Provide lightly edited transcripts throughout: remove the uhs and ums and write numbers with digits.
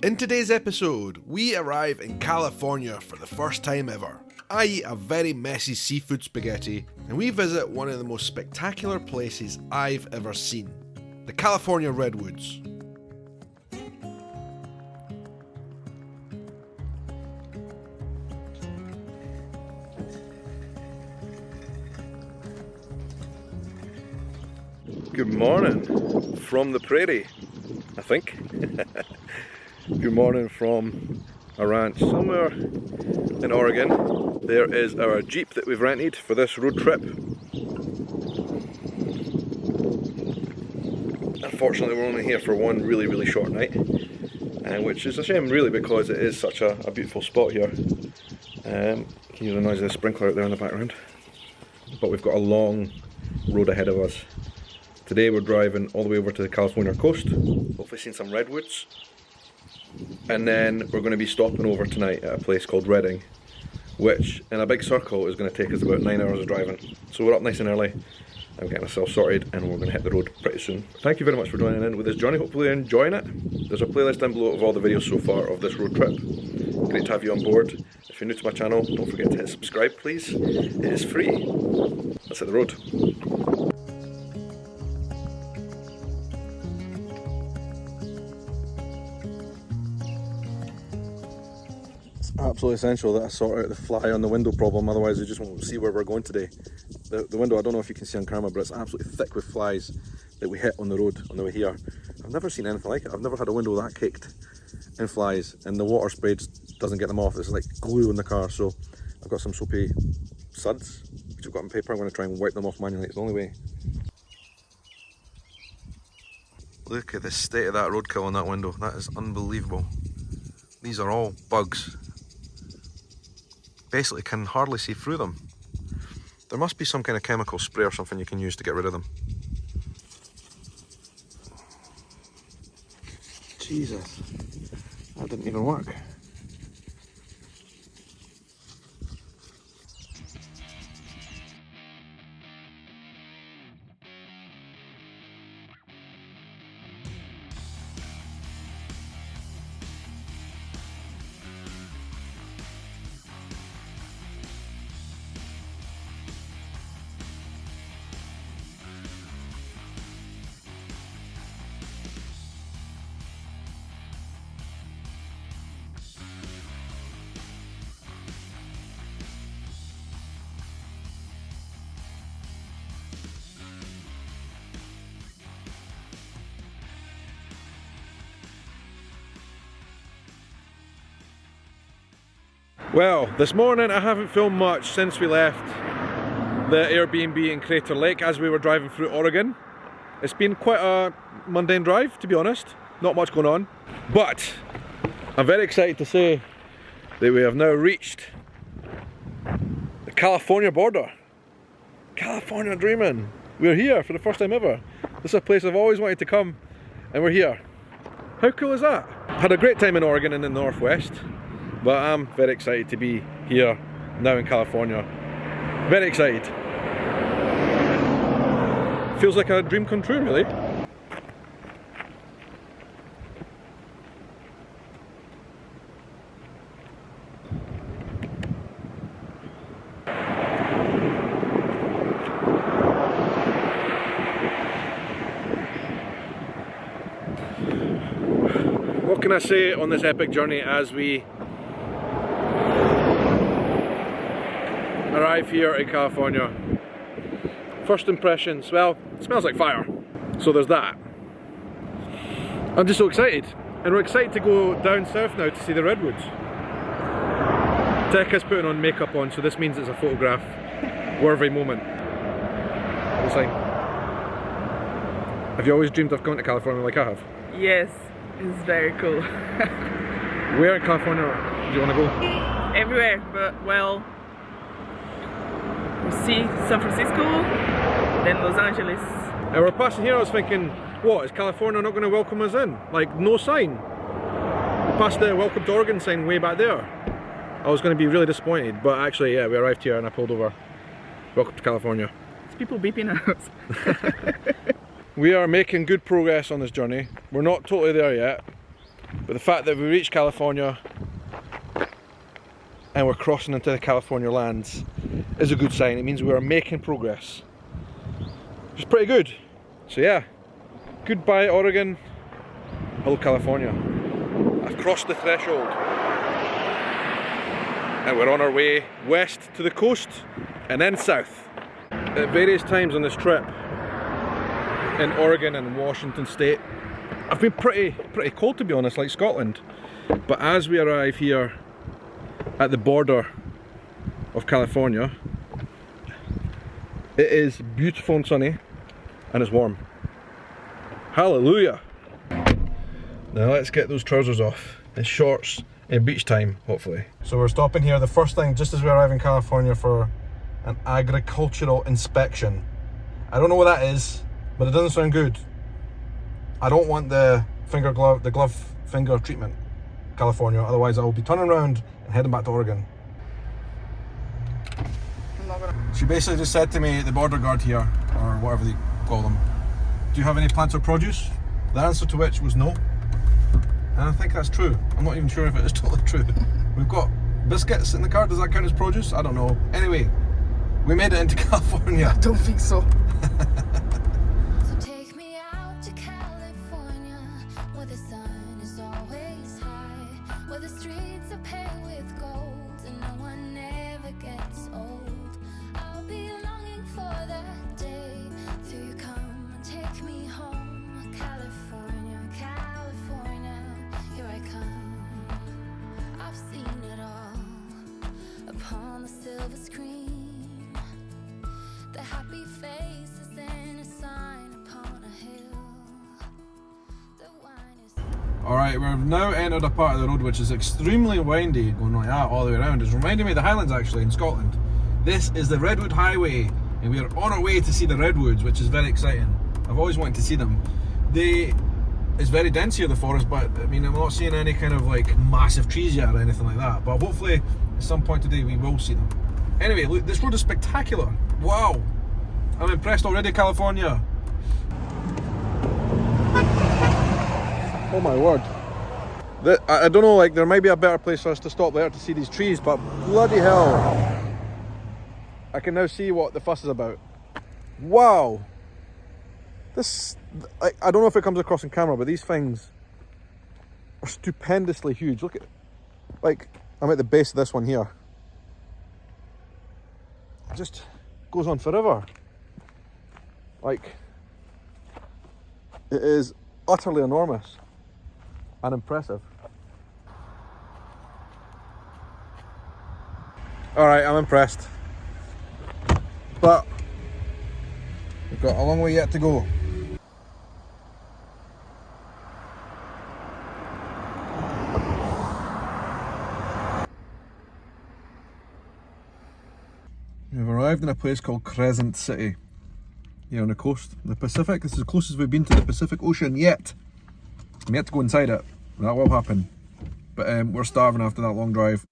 In today's episode, we arrive in California for the first time ever. I eat a very messy seafood spaghetti, and we visit one of the most spectacular places I've ever seen, the California Redwoods. Good morning from the prairie, I think. Good morning from a ranch somewhere in Oregon. There is our Jeep that we've rented for this road trip. Unfortunately, we're only here for one really short night, which is a shame really, because it is such a beautiful spot here. You can hear the noise of the sprinkler out there in the background. But we've got a long road ahead of us. Today we're driving all the way over to the California coast, hopefully seeing some redwoods. And then we're going to be stopping over tonight at a place called Redding, which in a big circle is going to take us about 9 hours of driving. So we're up nice and early, I'm getting ourselves sorted, and we're going to hit the road pretty soon. Thank you very much for joining in with this journey, hopefully you're enjoying it. There's a playlist down below of all the videos so far of this road trip. Great to have you on board. If you're new to my channel, don't forget to hit subscribe please, it is free. Let's hit the road. Absolutely essential that I sort out the fly on the window problem, otherwise we just won't see where we're going today. The window, I don't know if you can see on camera, but it's absolutely thick with flies that we hit on the road on the way here. I've never seen anything like it. I've never had a window that caked in flies, and the water spray just doesn't get them off. It's like glue in the car, so I've got some soapy suds, which I've got on paper. I'm going to try and wipe them off manually, it's the only way. Look at the state of that roadkill on that window, that is unbelievable. These are all bugs. Basically can hardly see through them. There must be some kind of chemical spray or something you can use to get rid of them. Jesus, that didn't even work. Well, this morning I haven't filmed much since we left the Airbnb in Crater Lake as we were driving through Oregon. It's been quite a mundane drive, to be honest. Not much going on. But I'm very excited to say that we have now reached the California border. California dreaming. We're here for the first time ever. This is a place I've always wanted to come, and we're here. How cool is that? Had a great time in Oregon in the Northwest. But I'm very excited to be here now in California. Very excited. Feels like a dream come true, really. What can I say on this epic journey as we arrive here in California? First impressions, well, it smells like fire, so there's that. I'm just so excited, and we're excited to go down south now to see the redwoods. Tekka's putting on makeup on, so this means it's a photograph worthy moment. It's like, have you always dreamed of coming to California like I have? Yes, it's very cool. Where in California do you want to go? Everywhere, but well, we see San Francisco, then Los Angeles. And we're passing here, I was thinking, what, is California not going to welcome us in? Like, no sign. We passed the welcome to Oregon sign way back there. I was going to be really disappointed, but actually, yeah, we arrived here and I pulled over. Welcome to California. There's people beeping at us. We are making good progress on this journey. We're not totally there yet, But the fact that we reached California and we're crossing into the California lands is a good sign. It means we are making progress, which is pretty good. So yeah, goodbye Oregon, hello California. I've crossed the threshold and we're on our way west to the coast and then south. At various times on this trip in Oregon and Washington State, I've been pretty cold, to be honest, like Scotland. But as we arrive here at the border of California, it is beautiful and sunny and it's warm. Hallelujah! Now let's get those trousers off and shorts in beach time, hopefully. So we're stopping here the first thing just as we arrive in California for an agricultural inspection. I don't know what that is, but it doesn't sound good. I don't want the glove finger treatment, California, otherwise I will be turning around and heading back to Oregon. She basically just said to me, the border guard here, or whatever they call them, do you have any plants or produce? The answer to which was no. And I think that's true. I'm not even sure if it is totally true. We've got biscuits in the car, does that count as produce? I don't know. Anyway, we made it into California. I don't think so. Alright, we've now entered a part of the road which is extremely windy, going like that all the way around. It's reminding me of the Highlands actually, in Scotland. This is the Redwood Highway, and we are on our way to see the Redwoods, which is very exciting. I've always wanted to see them. It's very dense here, the forest, but I mean, I'm not seeing any kind of like massive trees yet or anything like that. But hopefully, at some point today, we will see them. Anyway, look, this road is spectacular. Wow! I'm impressed already, California. Oh my word. I don't know, like there might be a better place for us to stop there to see these trees, but bloody hell. I can now see what the fuss is about. Wow. This, I don't know if it comes across in camera, but these things are stupendously huge. Look at, like, I'm at the base of this one here. It just goes on forever. Like, it is utterly enormous and impressive. Alright, I'm impressed. But we've got a long way yet to go. We've arrived in a place called Crescent City, here on the coast, the Pacific. This is the closest we've been to the Pacific Ocean yet. I'm yet to go inside it. That will happen. But we're starving after that long drive.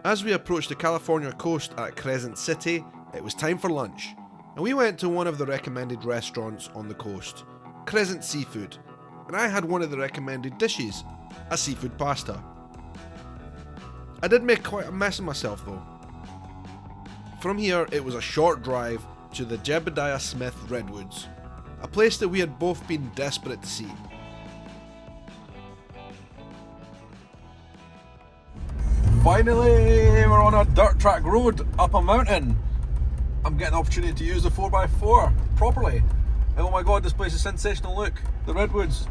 As we approached the California coast at Crescent City, it was time for lunch. And we went to one of the recommended restaurants on the coast, Crescent Seafood. And I had one of the recommended dishes, a seafood pasta. I did make quite a mess of myself though. From here, it was a short drive to the Jebediah Smith Redwoods, a place that we had both been desperate to see. Finally, we're on a dirt track road up a mountain. I'm getting the opportunity to use the 4x4 properly. And oh my god, this place is sensational. Look, the Redwoods.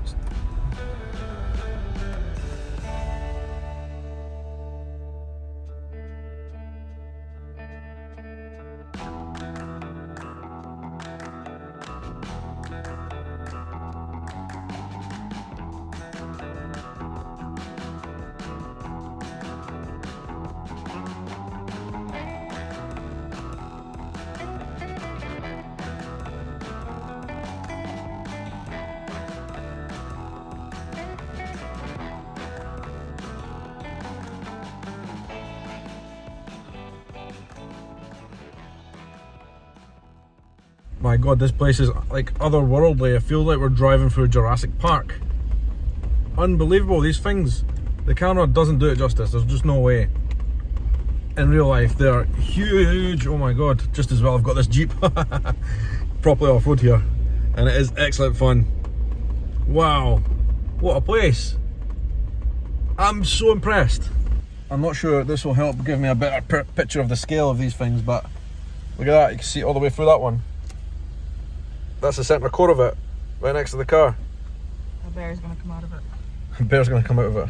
My god, this place is like otherworldly. I feel like we're driving through Jurassic Park. unbelievable. These things, the camera doesn't do it justice. There's just no way. In real life, they're huge. Oh my god, just as well I've got this Jeep properly off-road here, and it is excellent fun. Wow, what a place. I'm so impressed. I'm not sure this will help give me a better picture of the scale of these things, but look at that, you can see it all the way through that one. That's the centre core of it, right next to the car. A bear's gonna come out of it. A bear's gonna come out of it.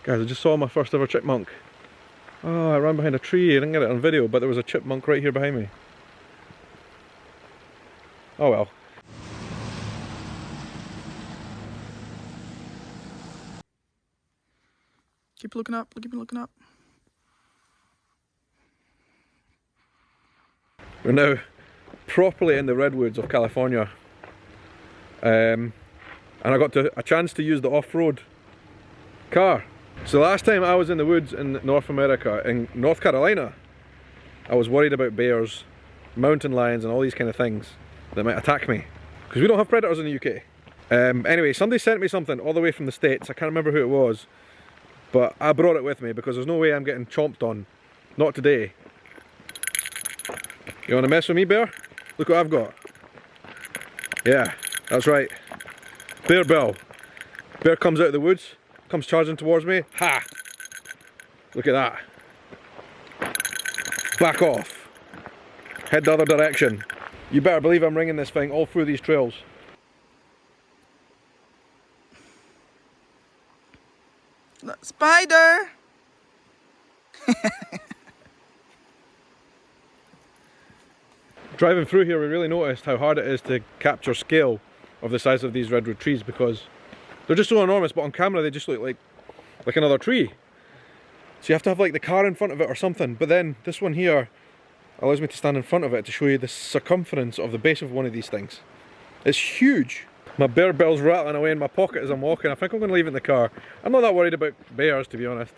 Guys, I just saw my first ever chipmunk. Oh, I ran behind a tree. I didn't get it on video, but there was a chipmunk right here behind me. Oh well. Keep looking up, keep looking up. We're now properly in the Redwoods of California. And I got a chance to use the off-road car. So last time I was in the woods in North America, in North Carolina, I was worried about bears, mountain lions and all these kind of things that might attack me. Because we don't have predators in the UK. Anyway, somebody sent me something all the way from the States. I can't remember who it was. But I brought it with me because there's no way I'm getting chomped on. Not today. You want to mess with me, bear? Look what I've got. Yeah, that's right. Bear bill. Bear comes out of the woods. Comes charging towards me. Ha! Look at that. Back off. Head the other direction. You better believe I'm ringing this thing all through these trails. Spider! Driving through here, we really noticed how hard it is to capture scale of the size of these redwood trees because they're just so enormous, but on camera they just look like another tree. So you have to have like the car in front of it or something, but then this one here allows me to stand in front of it to show you the circumference of the base of one of these things. It's huge. My bear bill's rattling away in my pocket as I'm walking. I think I'm going to leave it in the car. I'm not that worried about bears, to be honest.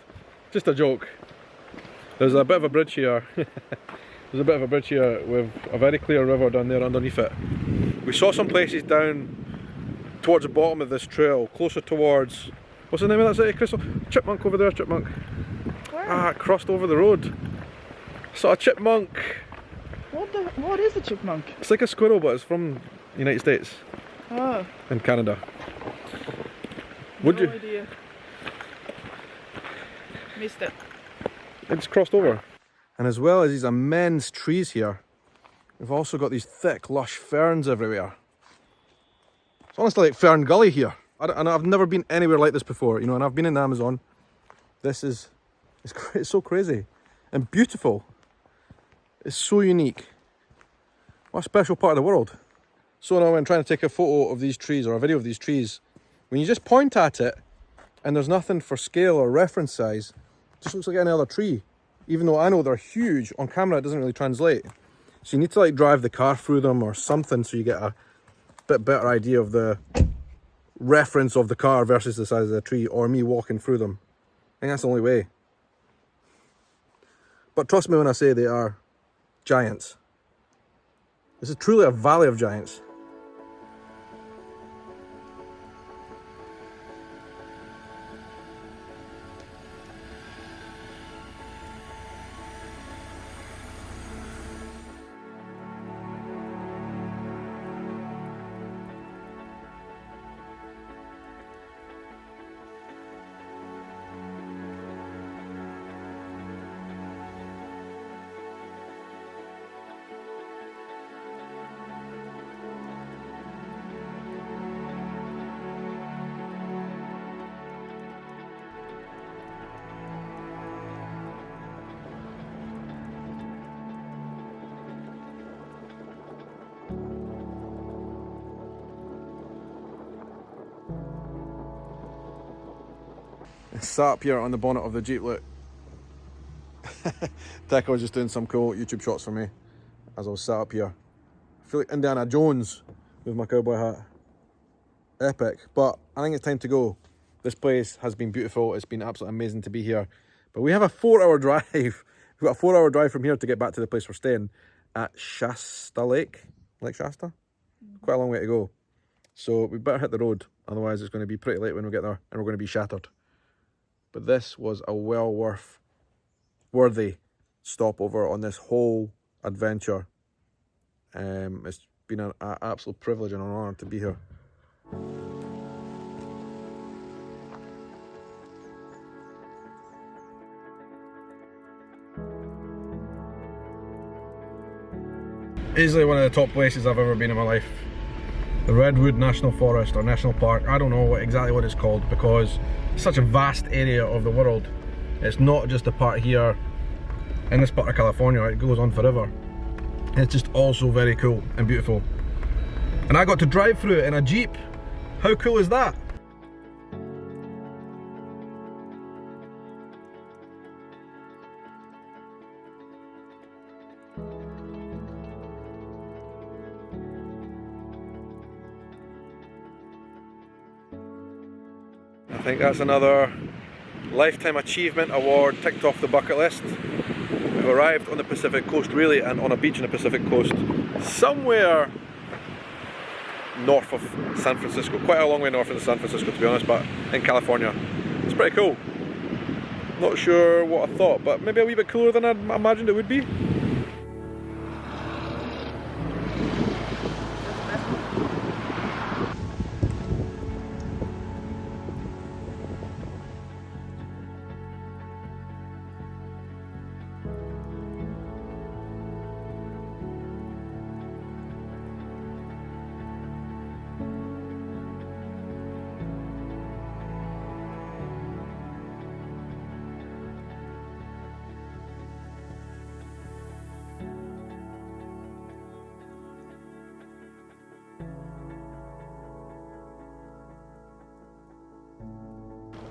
Just a joke. There's a bit of a bridge here. There's a bit of a bridge here with a very clear river down there underneath it. We saw some places down towards the bottom of this trail, closer towards, what's the name of that city, Crystal? Chipmunk over there, chipmunk. Where? Ah, it crossed over the road. I saw a chipmunk. What is a chipmunk? It's like a squirrel, but it's from the United States. Oh. And Canada. No idea. Missed it. It's crossed over. And as well as these immense trees here, we've also got these thick, lush ferns everywhere. It's honestly like Fern Gully here. And I've never been anywhere like this before, you know, and I've been in the Amazon. This is, it's so crazy and beautiful. It's so unique. What a special part of the world. So now when trying to take a photo of these trees or a video of these trees, when you just point at it and there's nothing for scale or reference size, it just looks like any other tree. Even though I know they're huge, on camera it doesn't really translate. So you need to like drive the car through them or something so you get a bit better idea of the reference of the car versus the size of the tree, or me walking through them. I think that's the only way. But trust me when I say they are giants. This is truly a valley of giants. Sat up here on the bonnet of the Jeep, look. Deco was just doing some cool YouTube shots for me as I was sat up here. I feel like Indiana Jones with my cowboy hat. Epic, but I think it's time to go. This place has been beautiful. It's been absolutely amazing to be here. But we have a 4-hour drive. We've got a 4-hour drive from here to get back to the place we're staying at Shasta Lake. Lake Shasta? Quite a long way to go. So we better hit the road. Otherwise it's going to be pretty late when we get there and we're going to be shattered. But this was a worthy stopover on this whole adventure. It's been an absolute privilege and an honour to be here. Easily one of the top places I've ever been in my life. The Redwood National Forest or National Park. I don't know exactly what it's called because it's such a vast area of the world. It's not just a part here in this part of California, it goes on forever. It's just also very cool and beautiful. And I got to drive through it in a Jeep. How cool is that? I think that's another Lifetime Achievement Award ticked off the bucket list. We've arrived on the Pacific coast, really, and on a beach in the Pacific coast, somewhere north of San Francisco. Quite a long way north of San Francisco, to be honest, but in California. It's pretty cool. Not sure what I thought, but maybe a wee bit cooler than I imagined it would be.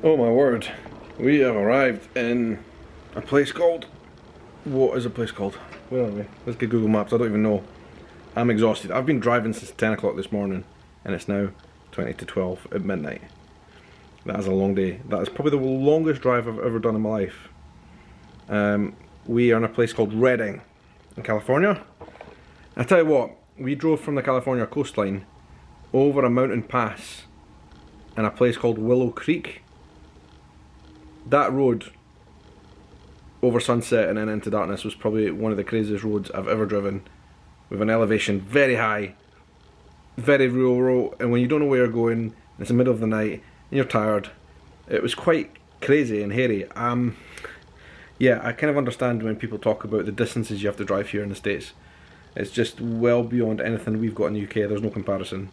Oh my word, we have arrived in a place called, what is the place called? Where are we? Let's get Google Maps, I don't even know. I'm exhausted. I've been driving since 10 o'clock this morning and it's now 20 to 12 at midnight. That is a long day. That is probably the longest drive I've ever done in my life. We are in a place called Redding in California. I tell you what, we drove from the California coastline over a mountain pass in a place called Willow Creek. That road over sunset and then into darkness was probably one of the craziest roads I've ever driven, with an elevation very high, very rural, and when you don't know where you're going, and it's the middle of the night and you're tired, it was quite crazy and hairy. Yeah, I kind of understand when people talk about the distances you have to drive here in the States. It's just well beyond anything we've got in the UK, there's no comparison.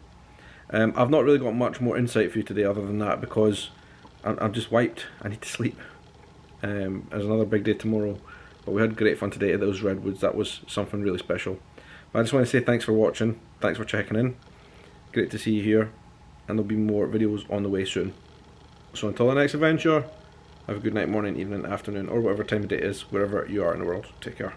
I've not really got much more insight for you today other than that because I'm just wiped. I need to sleep. There's another big day tomorrow, but we had great fun today at those Redwoods. That was something really special. But I just want to say thanks for watching, thanks for checking in. Great to see you here, and there'll be more videos on the way soon. So until the next adventure, have a good night, morning, evening, afternoon, or whatever time of day it is, wherever you are in the world. Take care.